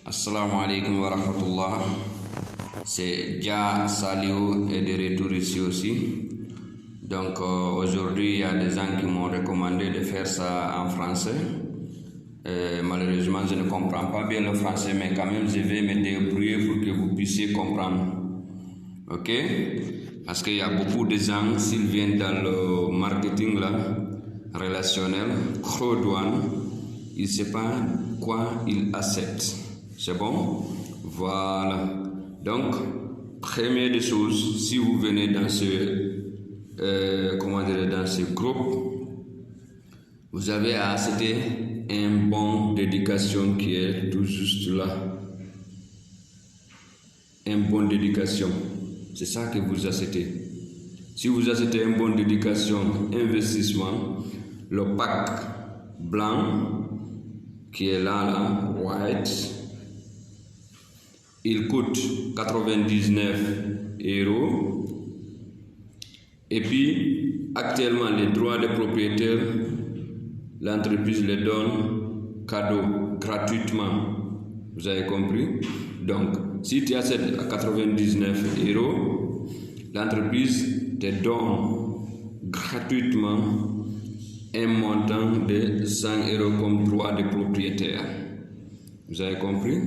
Assalamu alaikum wa rahmatullah. C'est Dia Saliou et de retour ici aussi. Donc aujourd'hui, il y a des gens qui m'ont recommandé de faire ça en français. Malheureusement, je ne comprends pas bien le français, mais quand même, je vais me débrouiller pour que vous puissiez comprendre. Ok? Parce qu'il y a beaucoup de gens, s'ils viennent dans le marketing là, relationnel, douane, ils ne savent pas quoi ils acceptent. C'est bon? Voilà. Donc, première des choses, si vous venez dans dans ce groupe, vous avez à accepter un bon d'éducation qui est tout juste là. Un bon d'éducation. C'est ça que vous acceptez. Si vous acceptez un bon d'éducation, investissement, le pack blanc qui est là, white, il coûte 99 €. Et puis, actuellement, les droits des propriétaires, l'entreprise les donne cadeau, gratuitement. Vous avez compris? Donc, si tu achètes à 99 €, l'entreprise te donne gratuitement un montant de 100 € comme droit de propriétaire. Vous avez compris?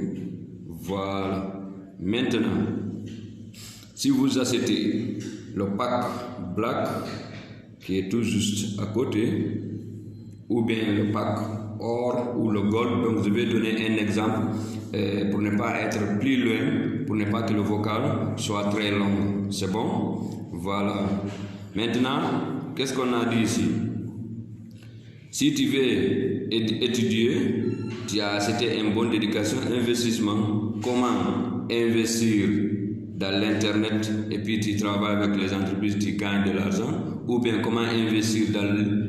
Voilà. Maintenant, si vous achetez le pack black qui est tout juste à côté, ou bien le pack or ou le gold, donc je vais donner un exemple pour ne pas être plus loin, pour ne pas que le vocal soit très long. C'est bon? Voilà. Maintenant, qu'est-ce qu'on a dit ici? Si tu veux étudier, tu as acheté une bonne éducation, investissement, comment investir dans l'internet et puis tu travailles avec les entreprises, tu gagnes de l'argent, ou bien comment investir dans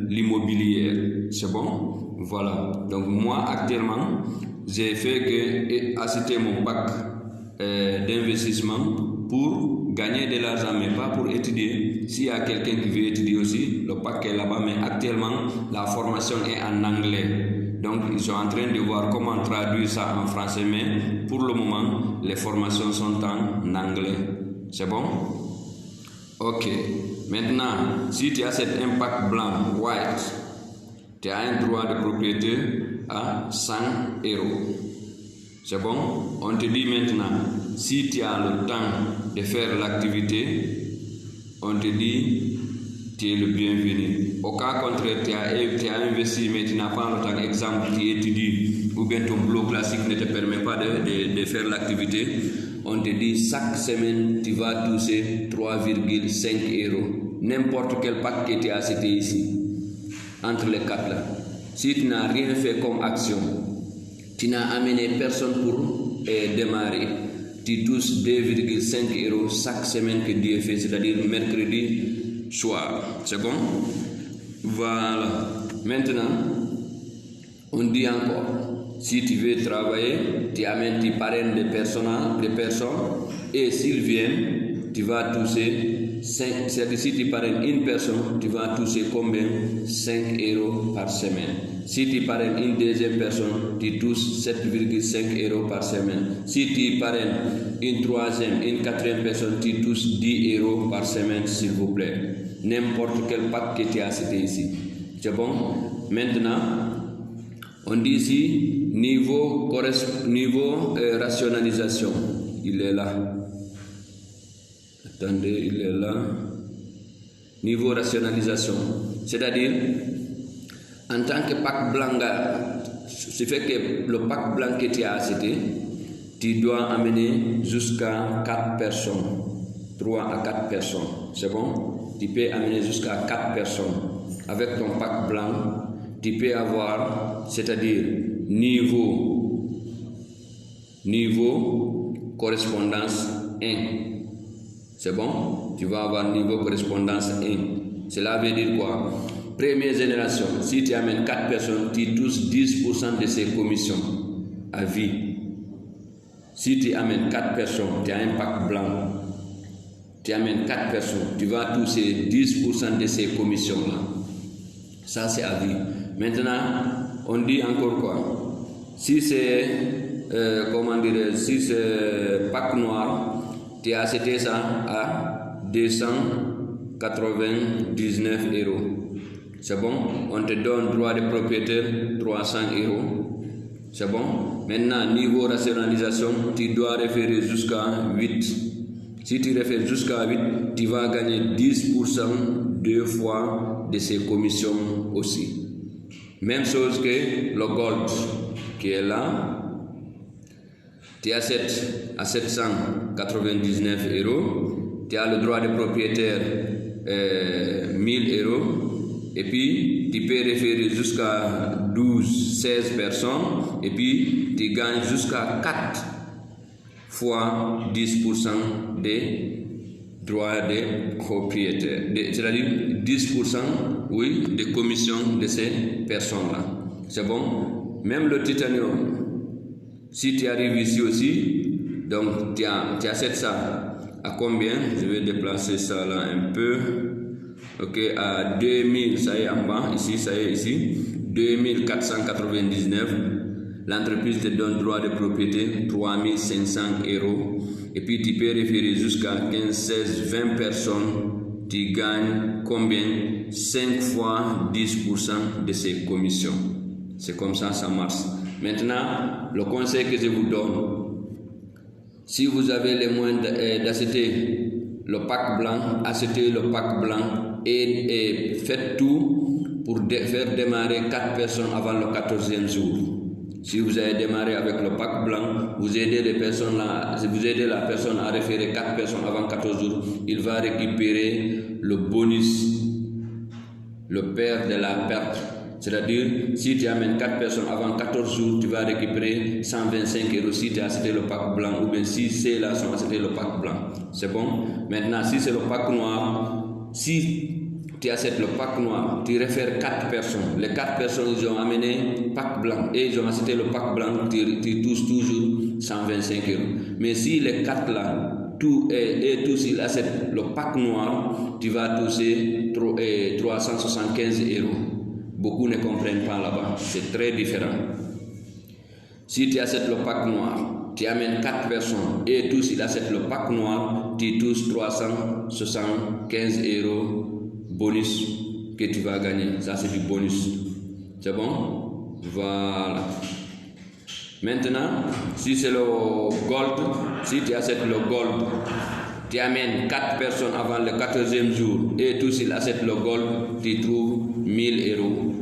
l'immobilier. C'est bon? Voilà. Donc moi actuellement, j'ai fait que acheter mon pack d'investissement pour gagner de l'argent, mais pas pour étudier. S'il y a quelqu'un qui veut étudier aussi, le pack est là-bas, mais actuellement, la formation est en anglais. Donc, ils sont en train de voir comment traduire ça en français, mais pour le moment, les formations sont en anglais. C'est bon? Ok. Maintenant, si tu as cet impact blanc, white, tu as un droit de propriété à 100 €. C'est bon? On te dit maintenant, si tu as le temps de faire l'activité, on te dit, tu es le bienvenu. Au cas contraire, tu as investi, mais tu n'as pas le temps. Exemple, tu étudies, ou bien ton boulot classique ne te permet pas de faire l'activité. On te dit, chaque semaine, tu vas toucher 3,5 €. N'importe quel pack que tu as acheté ici, entre les quatre là. Si tu n'as rien fait comme action, tu n'as amené personne pour démarrer, tu touches 2,5 € chaque semaine que Dieu fait, c'est-à-dire mercredi soir. C'est bon? Voilà. Maintenant, on dit encore, si tu veux travailler, tu amènes tes parrains des personnes, et s'ils viennent, tu vas toucher 5. Si tu parraines une personne, tu vas toucher combien? 5 € par semaine. Si tu parraines une deuxième personne, tu touches 7,5 € par semaine. Si tu parraines une troisième, une quatrième personne, tu touches 10 € par semaine, s'il vous plaît. N'importe quel pack que tu as acheté ici. C'est bon? Maintenant, on dit ici niveau rationalisation. Il est là. Attendez, il est là. Niveau rationalisation. C'est-à-dire, en tant que pack blanc, ce fait que le pack blanc que tu as acheté, tu dois amener jusqu'à 4 personnes. 3 à 4 personnes. C'est bon? Tu peux amener jusqu'à 4 personnes. Avec ton pack blanc, tu peux avoir, c'est-à-dire niveau correspondance 1. C'est bon? Tu vas avoir niveau correspondance 1. Cela veut dire quoi? Première génération, si tu amènes 4 personnes, tu touches 10% de ces commissions à vie. Si tu amènes 4 personnes, tu as un pack blanc, tu amènes 4 personnes, tu vas toucher 10% de ces commissions-là. Ça, c'est à vie. Maintenant, on dit encore quoi? Si c'est si c'est pack noir, tu as acheté ça à 299 €. C'est bon? On te donne droit de propriétaire 300 €. C'est bon? Maintenant, niveau rationalisation, tu dois référer jusqu'à 8. Si tu réfères jusqu'à 8, tu vas gagner 10% 2 fois de ces commissions aussi. Même chose que le gold qui est là. Tu achètes à 799 €. Tu as le droit de propriétaire 1000 €. Et puis, tu peux référer jusqu'à 12-16 personnes. Et puis, tu gagnes jusqu'à 4 fois 10% des droits des propriétaires. C'est-à-dire 10%, oui, des commissions de ces personnes-là. C'est bon? Même le titanium, si tu arrives ici aussi, donc tu achètes ça à combien? Je vais déplacer ça là un peu. Ok, à 2000, ça y est en bas, ici, ça y est ici, 2499. L'entreprise te donne droit de propriété 3500 €. Et puis tu peux référer jusqu'à 15, 16, 20 personnes. Tu gagnes combien? 5 fois 10% de ces commissions. C'est comme ça, ça marche. Maintenant, le conseil que je vous donne, si vous avez les moyens d'acheter le pack blanc, achetez le pack blanc et faites tout pour faire démarrer 4 personnes avant le 14e jour. Si vous avez démarré avec le pack blanc, vous aidez les personnes là, vous aidez la personne à référer 4 personnes avant 14 jours, il va récupérer le bonus, le père de la perte. C'est-à-dire, si tu amènes 4 personnes avant 14 jours, tu vas récupérer 125 € si tu as acheté le pack blanc, ou bien si c'est là, sont acheté le pack blanc. C'est bon? Maintenant, si c'est le pack noir, si tu achètes le pack noir, tu réfères 4 personnes. Les 4 personnes, ils ont amené pack blanc et ils ont acheté le pack blanc, tu touches toujours 125 €. Mais si les 4 là, tous ils achètent le pack noir, tu vas toucher 375 €. Beaucoup ne comprennent pas là-bas, c'est très différent. Si tu achètes le pack noir, tu amènes 4 personnes et tous ils achètent le pack noir, tu touches 375 € bonus que tu vas gagner. Ça c'est du bonus. C'est bon? Voilà. Maintenant, si c'est le gold, si tu achètes le gold, tu amènes 4 personnes avant le 14e jour et tous ils achètent le gold, tu trouves 1000 €.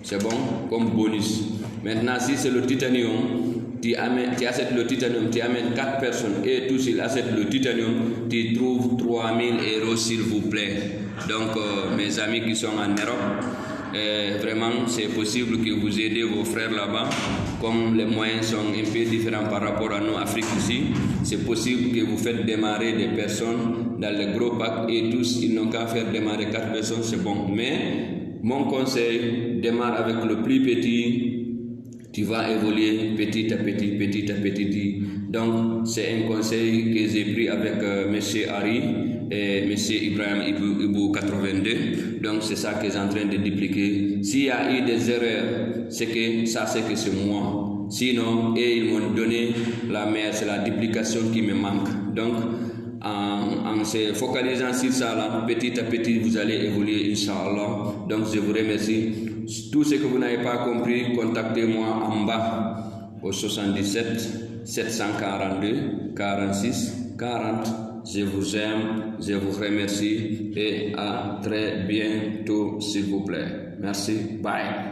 C'est bon? Comme bonus. Maintenant, si c'est le titanium, tu achètes le titanium, tu amènes 4 personnes et tous ils achètent le titanium, tu trouves 3000 € s'il vous plaît. Donc, mes amis qui sont en Europe, vraiment, c'est possible que vous aidez vos frères là-bas. Comme les moyens sont un peu différents par rapport à nous, Afrique ici, c'est possible que vous faites démarrer des personnes dans les gros packs et tous, ils n'ont qu'à faire démarrer 4 personnes, c'est bon. Mais, mon conseil, démarre avec le plus petit. Tu vas évoluer petit à petit, petit à petit. Donc, c'est un conseil que j'ai pris avec M. Harry et M. Ibrahim Ibou 82. Donc, c'est ça que je suis en train de dupliquer. S'il y a eu des erreurs, c'est que c'est moi. Sinon, ils m'ont donné la meilleure, c'est la duplication qui me manque. Donc, en se focalisant sur ça, là, petit à petit, vous allez évoluer, Inch'Allah. Donc, je vous remercie. Tout ce que vous n'avez pas compris, contactez-moi en bas au 77 742 46 40. Je vous aime, je vous remercie et à très bientôt, s'il vous plaît. Merci, bye.